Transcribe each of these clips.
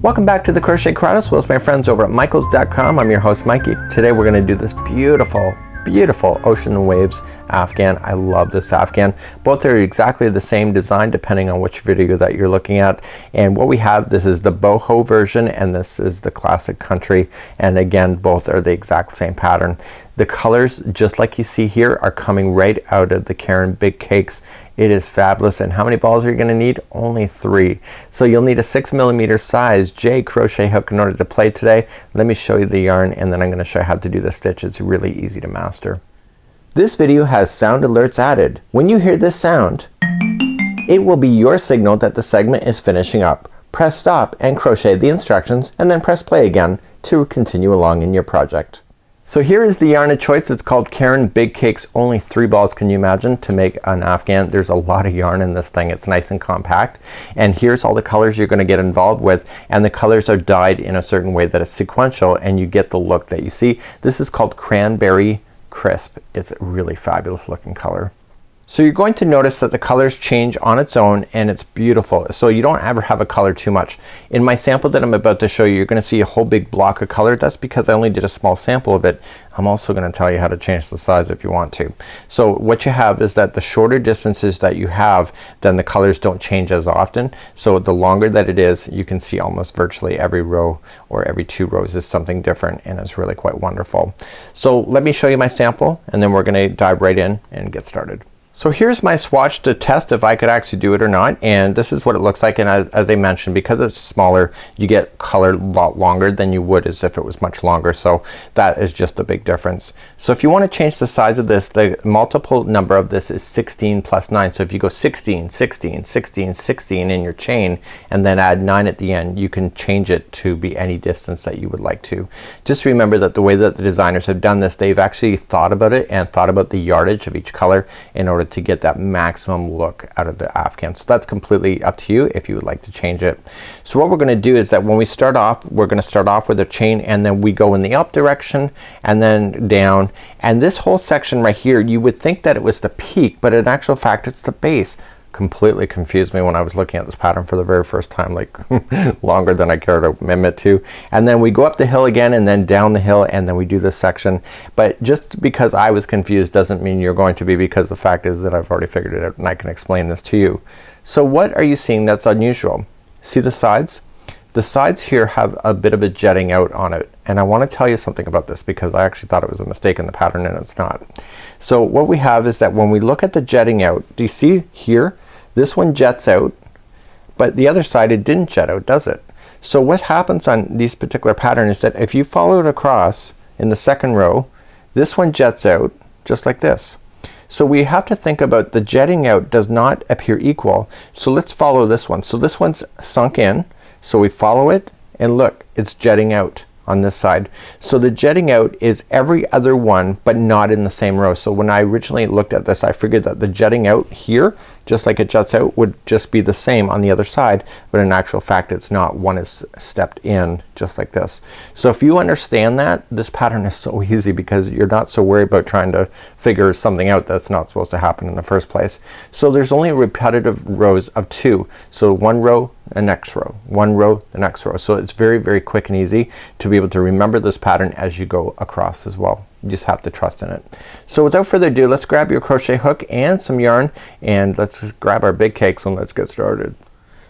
Welcome back to the Crochet Crowd with my friends over at michaels.com. I'm your host Mikey. Today we're going to do this beautiful Ocean Waves Afghan. I love this Afghan. Both are exactly the same design depending on which video that you're looking at. And what we have, this is the Boho version and this is the classic country, and again both are the exact same pattern. The colors, just like you see here, are coming right out of the Caron Big Cakes. It is fabulous. And how many balls are you gonna need? Only 3. So you'll need a 6mm size J crochet hook in order to play today. Let me show you the yarn and then I'm gonna show you how to do the stitch. It's really easy to master. This video has sound alerts added. When you hear this sound, it will be your signal that the segment is finishing up. Press stop and crochet the instructions and then press play again to continue along in your project. So here is the yarn of choice. It's called Caron Big Cakes. Only 3 balls, can you imagine, to make an Afghan. There's a lot of yarn in this thing. It's nice and compact. And here's all the colors you're gonna get involved with, and the colors are dyed in a certain way that is sequential and you get the look that you see. This is called Cranberry Crisp. It's a really fabulous looking color. So you're going to notice that the colors change on its own and it's beautiful. So you don't ever have a color too much. In my sample that I'm about to show you, you're gonna see a whole big block of color. That's because I only did a small sample of it. I'm also gonna tell you how to change the size if you want to. So what you have is that the shorter distances that you have, then the colors don't change as often. So the longer that it is, you can see almost virtually every row or every 2 rows is something different, and it's really quite wonderful. So let me show you my sample and then we're gonna dive right in and get started. So here's my swatch to test if I could actually do it or not, and this is what it looks like. And as I mentioned, because it's smaller, you get color a lot longer than you would as if it was much longer. So that is just a big difference. So if you want to change the size of this, the multiple number of this is 16 plus 9. So if you go 16, 16, 16, 16 in your chain and then add 9 at the end, you can change it to be any distance that you would like to. Just remember that the way that the designers have done this, they've actually thought about it and thought about the yardage of each color in order to get that maximum look out of the Afghan. So that's completely up to you if you would like to change it. So what we're gonna do is that when we start off, we're gonna start off with a chain and then we go in the up direction and then down. And this whole section right here, you would think that it was the peak, but in actual fact it's the base. Completely confused me when I was looking at this pattern for the very first time, like longer than I care to admit to. And then we go up the hill again and then down the hill and then we do this section. But just because I was confused doesn't mean you're going to be, because the fact is that I've already figured it out and I can explain this to you. So what are you seeing that's unusual? See the sides? The sides here have a bit of a jetting out on it, and I want to tell you something about this because I actually thought it was a mistake in the pattern and it's not. So what we have is that when we look at the jetting out, do you see here? This one jets out, but the other side it didn't jet out, does it? So what happens on these particular patterns is that if you follow it across in the second row, this one jets out just like this. So we have to think about the jetting out does not appear equal. So let's follow this one. So this one's sunk in. So we follow it and look, it's jetting out on this side. So the jetting out is every other one but not in the same row. So when I originally looked at this, I figured that the jetting out here, just like it jets out, would just be the same on the other side, but in actual fact it's not. One is stepped in just like this. So if you understand that, this pattern is so easy because you're not so worried about trying to figure something out that's not supposed to happen in the first place. So there's only repetitive rows of 2. So 1 row, the next row, 1 row, the next row. So it's very quick and easy to be able to remember this pattern as you go across as well. You just have to trust in it. So without further ado, let's grab your crochet hook and some yarn and let's grab our big cakes and let's get started.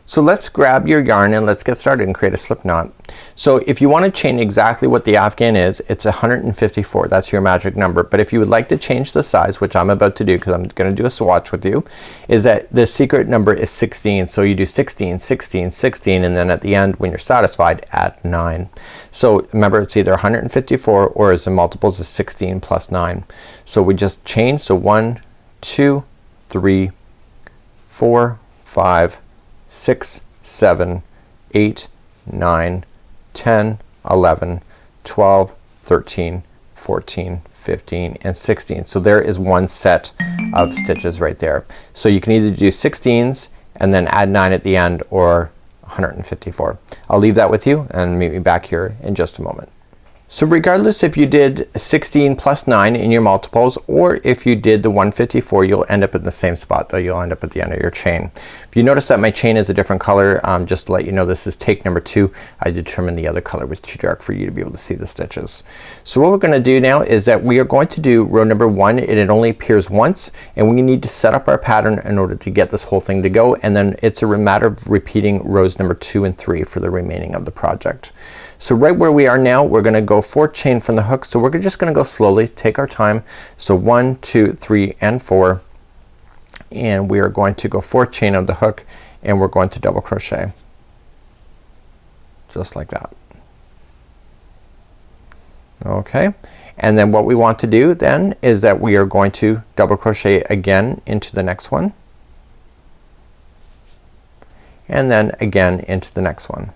So let's grab your yarn and let's get started and create a slip knot. So if you want to chain exactly what the Afghan is, it's 154. That's your magic number. But if you would like to change the size, which I'm about to do because I'm gonna do a swatch with you, is that the secret number is 16. So you do 16, 16, 16, and then at the end when you're satisfied add 9. So remember, it's either 154 or as the multiples is 16 plus 9. So we just chain. So 1, 2, 3, 4, 5, 6, 7, 8, 9, 10, 11, 12, 13, 14, 15, and 16. So there is one set of stitches right there. So you can either do 16s and then add 9 at the end or 154. I'll leave that with you and meet me back here in just a moment. So regardless if you did 16 plus 9 in your multiples, or if you did the 154, you'll end up in the same spot though. You'll end up at the end of your chain. If you notice that my chain is a different color, just to let you know, this is take number 2. I determined the other color was too dark for you to be able to see the stitches. So what we're gonna do now is that we are going to do row number 1. It only appears once, and we need to set up our pattern in order to get this whole thing to go, and then it's a matter of repeating rows number 2 and 3 for the remaining of the project. So right where we are now, we're gonna go 4 chain from the hook. So we're just gonna go slowly, take our time. So 1, 2, 3 and 4, and we are going to go 4 chain of the hook, and we're going to double crochet just like that. Okay, and then what we want to do then is that we are going to double crochet again into the next one, and then again into the next one.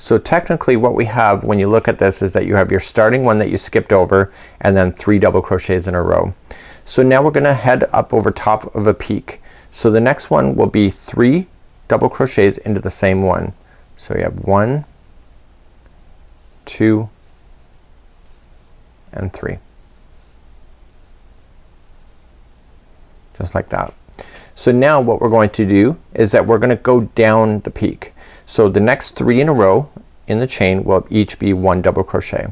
So technically what we have when you look at this is that you have your starting one that you skipped over, and then 3 double crochets in a row. So now we're gonna head up over top of a peak. So the next one will be 3 double crochets into the same one. So you have 1, 2 and 3. Just like that. So now what we're going to do is that we're gonna go down the peak. So the next 3 in a row in the chain will each be 1 double crochet.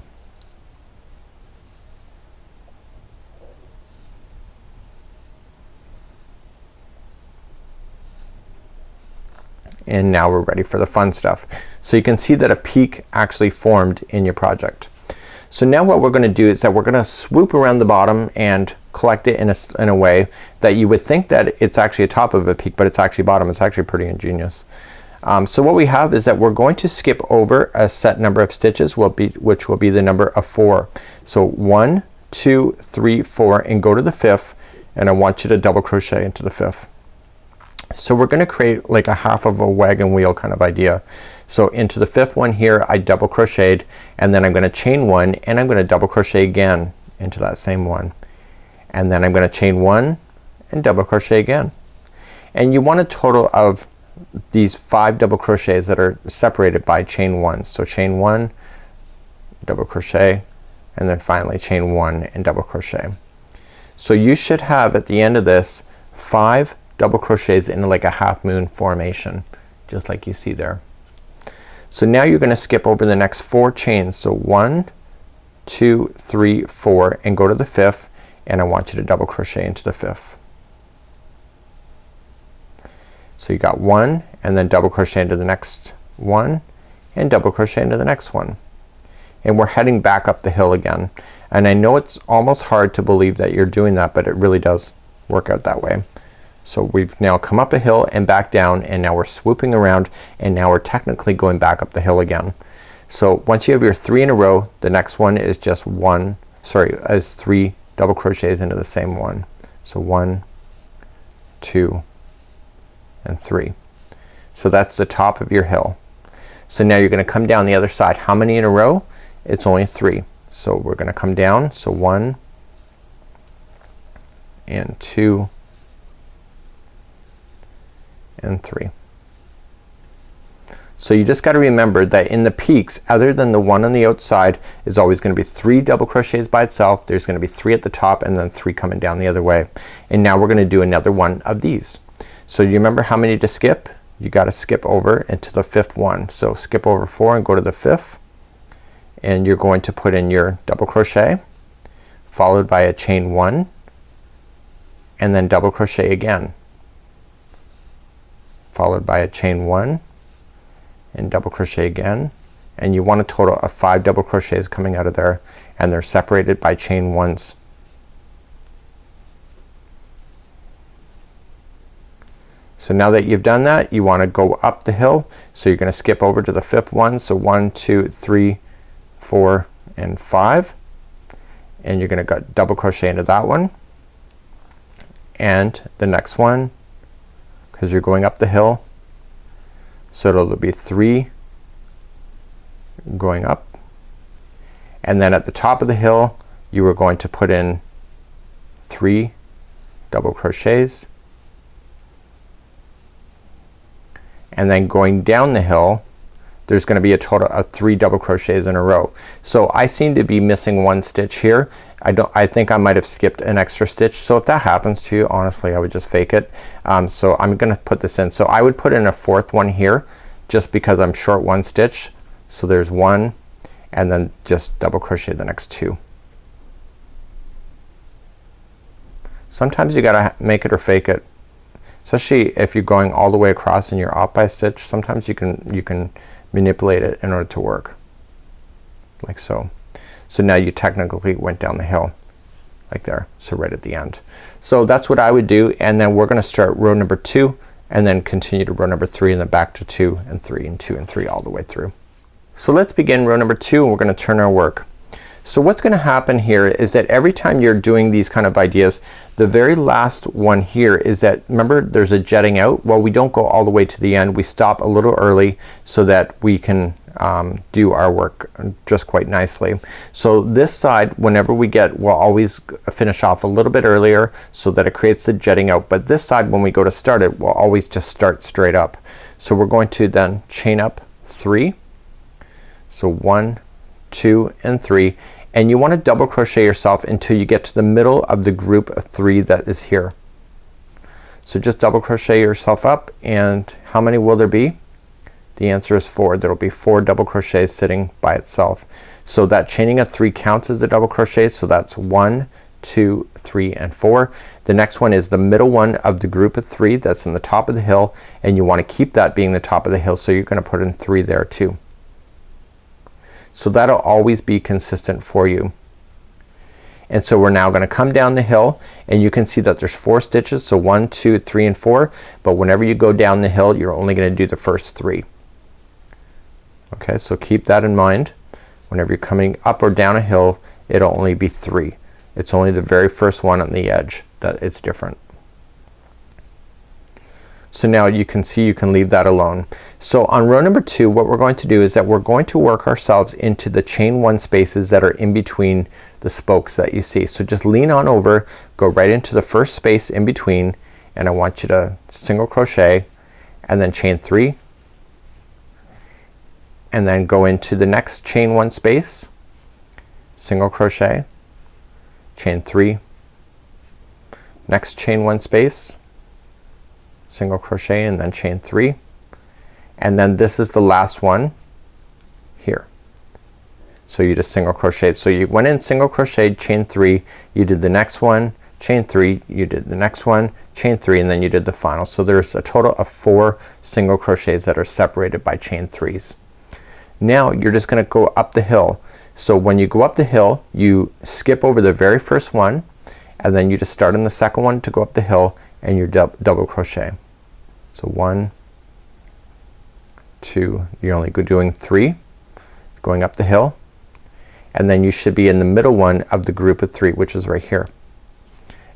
And now we're ready for the fun stuff. So you can see that a peak actually formed in your project. So now what we're gonna do is that we're gonna swoop around the bottom and collect it in a way that you would think that it's actually a top of a peak, but it's actually bottom. It's actually pretty ingenious. So what we have is that we're going to skip over a set number of stitches which will be the number of 4. So 1, 2, 3, 4 and go to the 5th, and I want you to double crochet into the 5th. So we're gonna create like a half of a wagon wheel kind of idea. So into the 5th one here I double crocheted, and then I'm gonna chain 1 and I'm gonna double crochet again into that same one, and then I'm gonna chain 1 and double crochet again. And you want a total of these 5 double crochets that are separated by chain 1. So chain 1, double crochet, and then finally chain 1 and double crochet. So you should have at the end of this 5 double crochets in like a half moon formation, just like you see there. So now you're gonna skip over the next 4 chains. So 1, 2, 3, 4 and go to the 5th, and I want you to double crochet into the 5th. So you got 1 and then double crochet into the next one and double crochet into the next one, and we're heading back up the hill again. And I know it's almost hard to believe that you're doing that, but it really does work out that way. So we've now come up a hill and back down, and now we're swooping around, and now we're technically going back up the hill again. So once you have your 3 in a row, the next one is just 3 double crochets into the same one. So 1, 2 and 3. So that's the top of your hill. So now you're gonna come down the other side. How many in a row? It's only 3. So we're gonna come down. So 1 and 2 and 3. So you just got to remember that in the peaks, other than the one on the outside, is always going to be 3 double crochets by itself. There's going to be 3 at the top, and then 3 coming down the other way. And now we're going to do another one of these. So do you remember how many to skip? You got to skip over into the 5th one. So skip over 4 and go to the 5th, and you're going to put in your double crochet followed by a chain 1 and then double crochet again, followed by a chain 1 and double crochet again, and you want a total of 5 double crochets coming out of there, and they're separated by chain 1s. So now that you've done that, you want to go up the hill. So you're gonna skip over to the 5th one. So 1, 2, 3, 4 and 5, and you're gonna go double crochet into that one and the next one, because you're going up the hill. So it'll be 3 going up, and then at the top of the hill you are going to put in 3 double crochets, and then going down the hill there's gonna be a total of 3 double crochets in a row. So I seem to be missing 1 stitch here. I think I might have skipped an extra stitch. So if that happens to you, honestly, I would just fake it. So I'm gonna put this in. So I would put in a 4th one here just because I'm short 1 stitch. So there's 1 and then just double crochet the next 2. Sometimes you gotta make it or fake it, especially if you're going all the way across and you're off by a stitch. Sometimes you can manipulate it in order to work, like so. So now you technically went down the hill like there, so right at the end. So that's what I would do, and then we're gonna start row number 2 and then continue to row number 3 and then back to 2 and 3 and 2 and 3 all the way through. So let's begin row number 2 and we're gonna turn our work. So what's gonna happen here is that every time you're doing these kind of ideas, the very last one here is that, remember there's a jetting out? Well, we don't go all the way to the end. We stop a little early so that we can do our work just quite nicely. So this side, whenever we get, we'll always finish off a little bit earlier so that it creates the jetting out. But this side, when we go to start it, we'll always just start straight up. So we're going to then chain up 3. So 1, 2 and 3, and you want to double crochet yourself until you get to the middle of the group of 3 that is here. So just double crochet yourself up, and how many will there be? The answer is 4. There will be 4 double crochets sitting by itself. So that chaining of 3 counts as a double crochet. So that's 1, 2, 3 and 4. The next one is the middle one of the group of 3 that's in the top of the hill, and you want to keep that being the top of the hill, so you're gonna put in 3 there too. So that'll always be consistent for you. And so we're now gonna come down the hill, and you can see that there's 4 stitches. So 1, 2, 3 and 4. But whenever you go down the hill, you're only gonna do the first 3. Okay, so keep that in mind. Whenever you're coming up or down a hill, it'll only be 3. It's only the very first one on the edge that it's different. So now you can see you can leave that alone. So on row number 2, what we're going to do is that we're going to work ourselves into the chain 1 spaces that are in between the spokes that you see. So just lean on over, go right into the first space in between, and I want you to single crochet and then chain 3, and then go into the next chain 1 space, single crochet, chain 3, next chain 1 space, single crochet and then chain 3, and then this is the last one here. So you just single crochet. So you went in, single crocheted, chain 3, you did the next one, chain 3, you did the next one, chain 3, and then you did the final. So there's a total of 4 single crochets that are separated by chain 3s. Now you're just gonna go up the hill. So when you go up the hill, you skip over the very first one, and then you just start in the second one to go up the hill, and you double crochet. So 1, 2, you're only doing 3 going up the hill, and then you should be in the middle one of the group of 3, which is right here,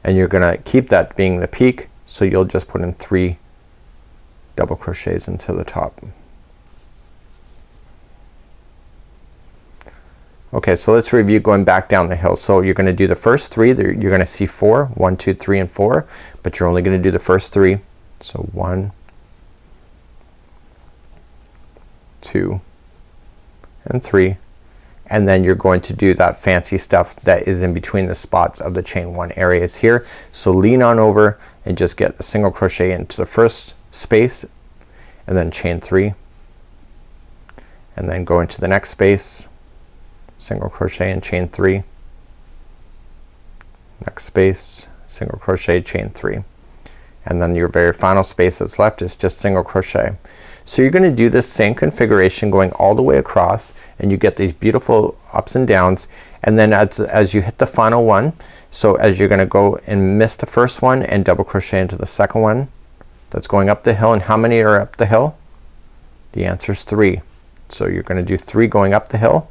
and you're gonna keep that being the peak, so you'll just put in 3 double crochets into the top. Okay, so let's review going back down the hill. So you're gonna do the first 3 there, you're gonna see 4, 1, 2, 3 and 4, but you're only gonna do the first 3. So 1, 2 and 3, and then you're going to do that fancy stuff that is in between the spots of the chain 1 areas here. So lean on over and just get a single crochet into the first space, and then chain 3, and then go into the next space, single crochet and chain 3, next space, single crochet, chain 3, and then your very final space that's left is just single crochet. So you're gonna do this same configuration going all the way across, and you get these beautiful ups and downs, and then as you hit the final one, so as you're gonna go and miss the first one and double crochet into the second one that's going up the hill. And how many are up the hill? The answer is 3. So you're gonna do 3 going up the hill.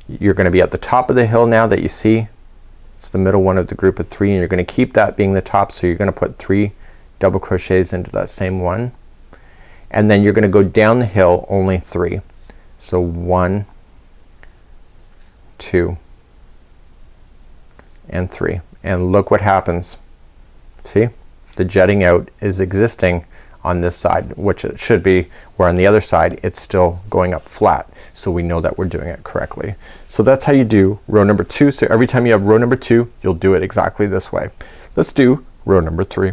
You're gonna be at the top of the hill now that you see. It's the middle one of the group of 3, and you're gonna keep that being the top, so you're gonna put 3 double crochets into that same one, and then you're gonna go down the hill only 3. So 1, 2 and 3, and look what happens. See, the jetting out is existing on this side, which it should be, where on the other side it's still going up flat. So we know that we're doing it correctly. So that's how you do row number 2. So every time you have row number 2, you'll do it exactly this way. Let's do row number 3.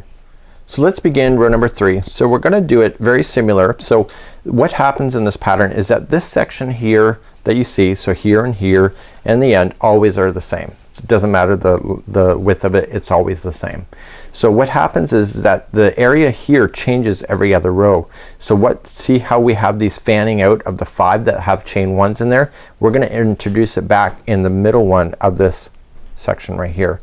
So let's begin row number 3. So we're gonna do it very similar. So what happens in this pattern is that this section here that you see, so here and here and the end, always are the same. So it doesn't matter the width of it, it's always the same. So what happens is that the area here changes every other row. So see how we have these fanning out of the 5 that have chain 1s in there? We're gonna introduce it back in the middle one of this section right here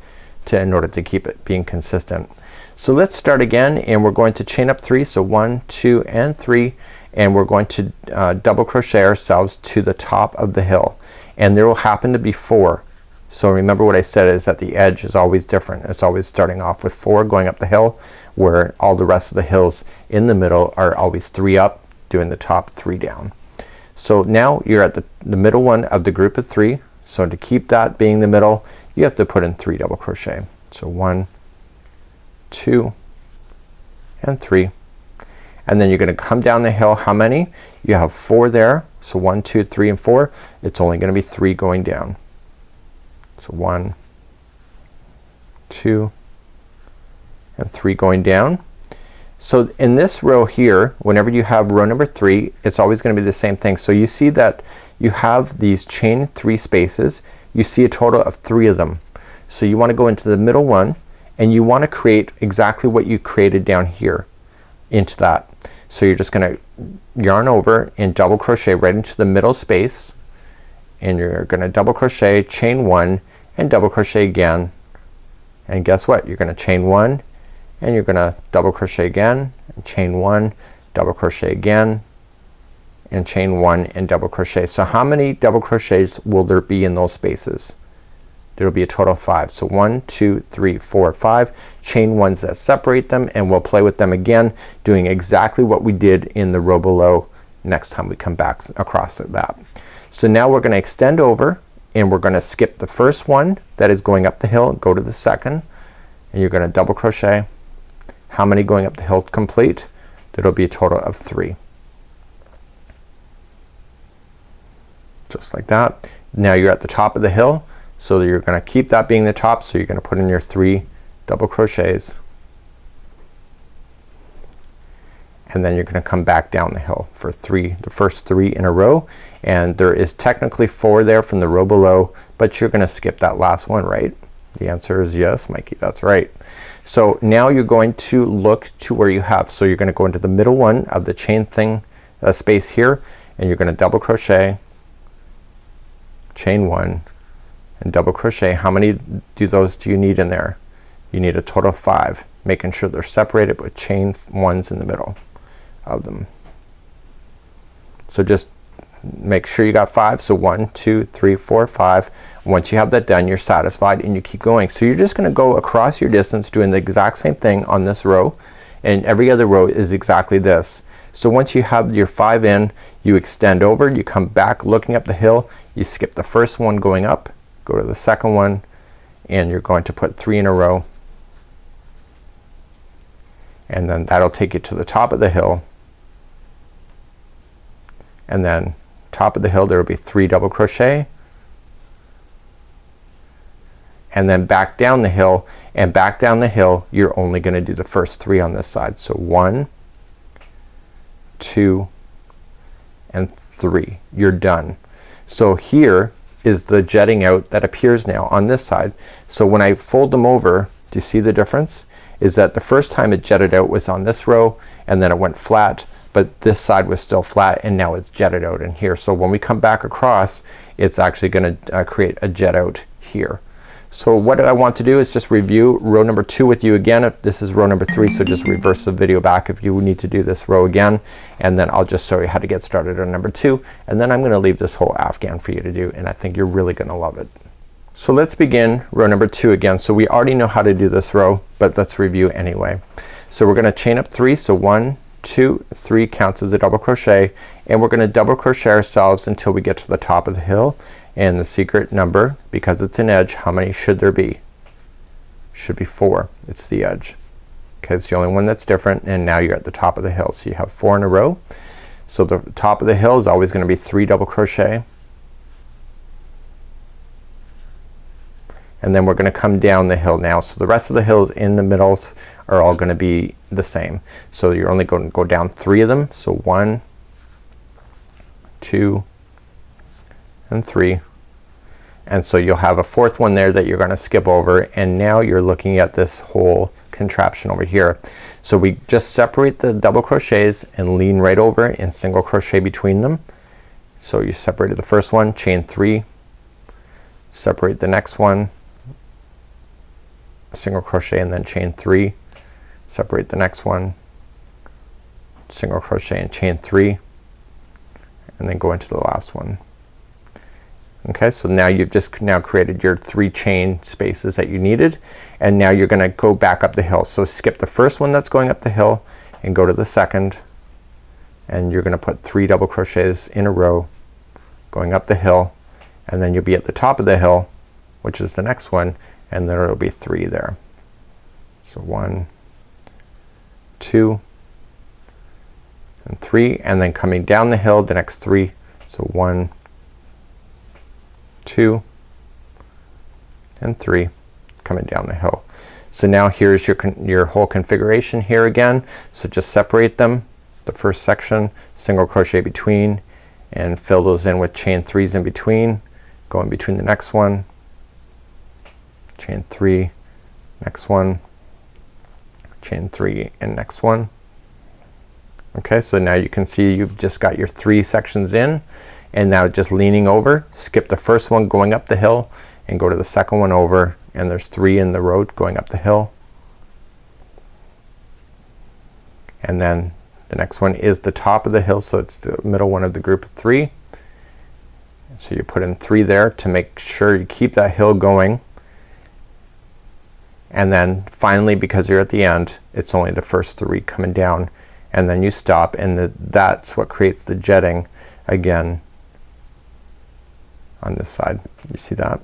in order to keep it being consistent. So let's start again, and we're going to chain up 3. So 1, 2 and 3, and we're going to double crochet ourselves to the top of the hill, and there will happen to be 4. So remember what I said is that the edge is always different. It's always starting off with 4 going up the hill, where all the rest of the hills in the middle are always 3 up, doing the top 3 down. So now you're at the middle one of the group of 3. So to keep that being the middle, you have to put in 3 double crochet. So 1, 2 and 3, and then you're gonna come down the hill. How many? You have 4 there. So 1, 2, 3 and 4. It's only gonna be 3 going down. So 1, 2 and 3 going down. So in this row here, whenever you have row number 3, it's always gonna be the same thing. So you see that you have these chain 3 spaces. You see a total of 3 of them. So you wanna go into the middle one, and you want to create exactly what you created down here into that. So you're just gonna yarn over and double crochet right into the middle space, and you're gonna double crochet, chain 1 and double crochet again, and guess what? You're gonna chain 1 and you're gonna double crochet again, and chain 1, double crochet again, and chain 1 and double crochet. So how many double crochets will there be in those spaces? There will be a total of 5. So 1, 2, 3, 4, 5. Chain 1s that separate them, and we'll play with them again, doing exactly what we did in the row below next time we come back across that. So now we're gonna extend over, and we're gonna skip the first one that is going up the hill, go to the second, and you're gonna double crochet. How many going up the hill complete? There'll be a total of 3. Just like that. Now you're at the top of the hill. So you're gonna keep that being the top, so you're gonna put in your 3 double crochets, and then you're gonna come back down the hill for the first 3 in a row, and there is technically 4 there from the row below, but you're gonna skip that last one, right? The answer is yes, Mikey, that's right. So now you're going to look to where you have, so you're gonna go into the middle one of the chain space here, and you're gonna double crochet, chain 1 and double crochet. How many do you need in there? You need a total of 5, making sure they're separated with chain 1s in the middle of them. So just make sure you got 5. So 1, 2, 3, 4, 5. Once you have that done, you're satisfied, and you keep going. So you're just gonna go across your distance doing the exact same thing on this row, and every other row is exactly this. So once you have your 5 in, you extend over, you come back looking up the hill, you skip the first one going up, go to the second one, and you're going to put 3 in a row, and then that'll take you to the top of the hill, and then top of the hill there will be 3 double crochet, and then back down the hill, and back down the hill you're only gonna do the first 3 on this side. So 1, 2 and 3. You're done. So here is the jetting out that appears now on this side. So when I fold them over, do you see the difference? Is that the first time it jetted out was on this row, and then it went flat, but this side was still flat, and now it's jetted out in here. So when we come back across, it's actually gonna create a jet out here. So what I want to do is just review row number 2 with you again. If this is row number 3, so just reverse the video back if you need to do this row again, and then I'll just show you how to get started on number 2, and then I'm gonna leave this whole Afghan for you to do, and I think you're really gonna love it. So let's begin row number 2 again. So we already know how to do this row, but let's review anyway. So we're gonna chain up 3. So 1, 2, 3 counts as a double crochet, and we're gonna double crochet ourselves until we get to the top of the hill. And the secret number, because it's an edge, how many should there be? Should be 4. It's the edge. Okay, it's the only one that's different, and now you're at the top of the hill. So you have 4 in a row. So the top of the hill is always gonna be 3 double crochet, and then we're gonna come down the hill now. So the rest of the hills in the middle are all gonna be the same. So you're only going to go down 3 of them. So 1, 2 and 3, and so you'll have a 4th one there that you're gonna skip over, and now you're looking at this whole contraption over here. So we just separate the double crochets and lean right over and single crochet between them. So you separated the first one, chain 3, separate the next one, single crochet and then chain 3, separate the next one, single crochet and chain 3, and then go into the last one. Okay, so now you've just created your 3 chain spaces that you needed, and now you're gonna go back up the hill. So skip the first one that's going up the hill and go to the second, and you're gonna put 3 double crochets in a row going up the hill, and then you'll be at the top of the hill, which is the next one, and there will be 3 there. So 1, 2 and 3, and then coming down the hill the next 3. So 1, 2 and 3 coming down the hill. So now here's your whole configuration here again. So just separate them, the first section, single crochet between, and fill those in with chain 3s in between, go in between the next one, chain 3, next one, chain 3 and next one. Okay, so now you can see you've just got your 3 sections in, and now just leaning over, skip the first one going up the hill and go to the second one over, and there's 3 in the row going up the hill, and then the next one is the top of the hill, so it's the middle one of the group of 3. So you put in 3 there to make sure you keep that hill going, and then finally, because you're at the end, it's only the first 3 coming down, and then you stop, and that's what creates the jetting again on this side. You see that?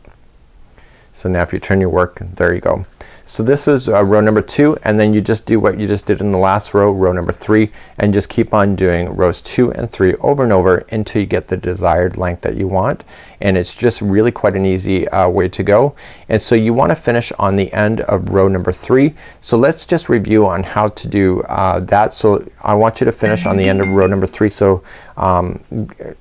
So now if you turn your work, there you go. So this is row number 2, and then you just do what you just did in the last row, row number 3, and just keep on doing rows 2 and 3 over and over until you get the desired length that you want. And it's just really quite an easy way to go. And so you want to finish on the end of row number 3. So let's just review on how to do that. So I want you to finish on the end of row number 3. So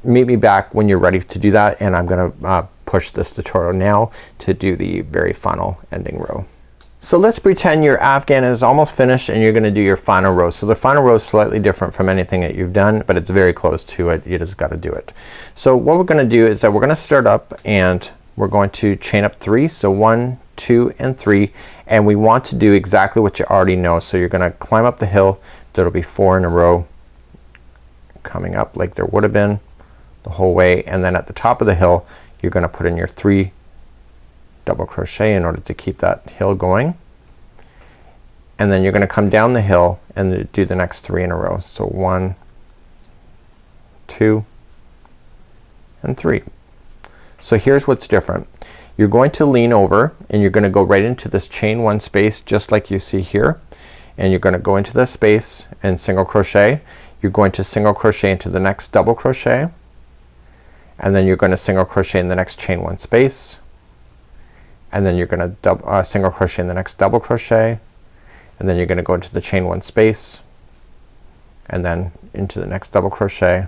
meet me back when you're ready to do that, and I'm gonna push this tutorial now to do the very final ending row. So let's pretend your Afghan is almost finished and you're gonna do your final row. So the final row is slightly different from anything that you've done, but it's very close to it. You just gotta do it. So what we're gonna do is that we're gonna start up and we're going to chain up 3. So 1, 2 and 3, and we want to do exactly what you already know. So you're gonna climb up the hill. There'll be 4 in a row coming up like there would have been the whole way, and then at the top of the hill you're gonna put in your 3 double crochet in order to keep that hill going, and then you're gonna come down the hill and do the next 3 in a row. So 1, 2 and 3. So here's what's different. You're going to lean over and you're gonna go right into this chain 1 space just like you see here, and you're gonna go into this space and single crochet. You're going to single crochet into the next double crochet, and then you're gonna single crochet in the next chain 1 space, and then you're gonna single crochet in the next double crochet, and then you're gonna go into the chain 1 space, and then into the next double crochet,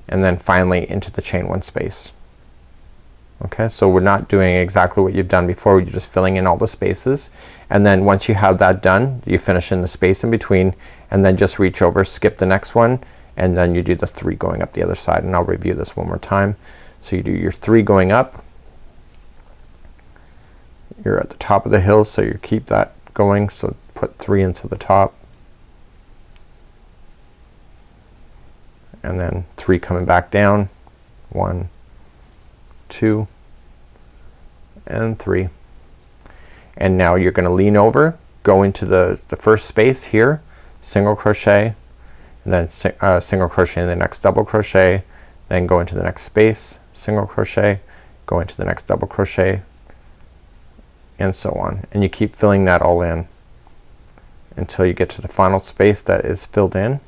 and then finally into the chain 1 space. Okay, so we're not doing exactly what you've done before. You're just filling in all the spaces, and then once you have that done, you finish in the space in between, and then just reach over, skip the next one, and then you do the 3 going up the other side. And I'll review this one more time. So you do your 3 going up. You're at the top of the hill, so you keep that going. So put 3 into the top, and then 3 coming back down. 1, 2 and 3. And now you're gonna lean over, go into the first space here, single crochet, and then single crochet in the next double crochet, then go into the next space, single crochet, go into the next double crochet, and so on. And you keep filling that all in until you get to the final space that is filled in.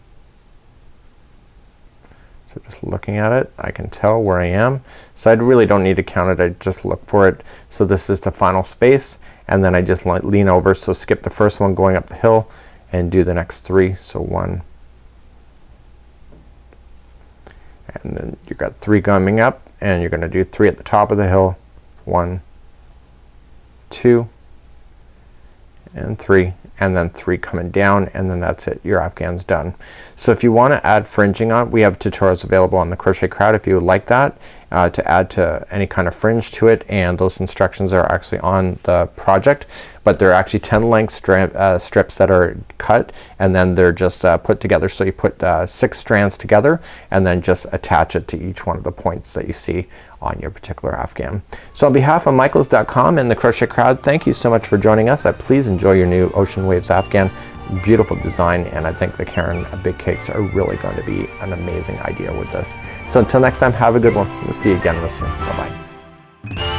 So just looking at it, I can tell where I am. So I really don't need to count it, I just look for it. So this is the final space, and then I just lean over, so skip the first one going up the hill and do the next 3. So 1, and then you've got 3 coming up, and you're gonna do 3 at the top of the hill. 1, 2, and 3, and then 3 coming down, and then that's it. Your afghan's done. So if you want to add fringing on, we have tutorials available on the Crochet Crowd if you would like that, to add to any kind of fringe to it, and those instructions are actually on the project, but they're actually 10 length strips that are cut, and then they're just put together. So you put 6 strands together and then just attach it to each one of the points that you see on your particular afghan. So on behalf of Michaels.com and the Crochet Crowd, thank you so much for joining us. Please enjoy your new Ocean Waves Afghan. Beautiful design, and I think the Caron Big Cakes are really going to be an amazing idea with this. So until next time, have a good one. We'll see you again real soon. Bye bye.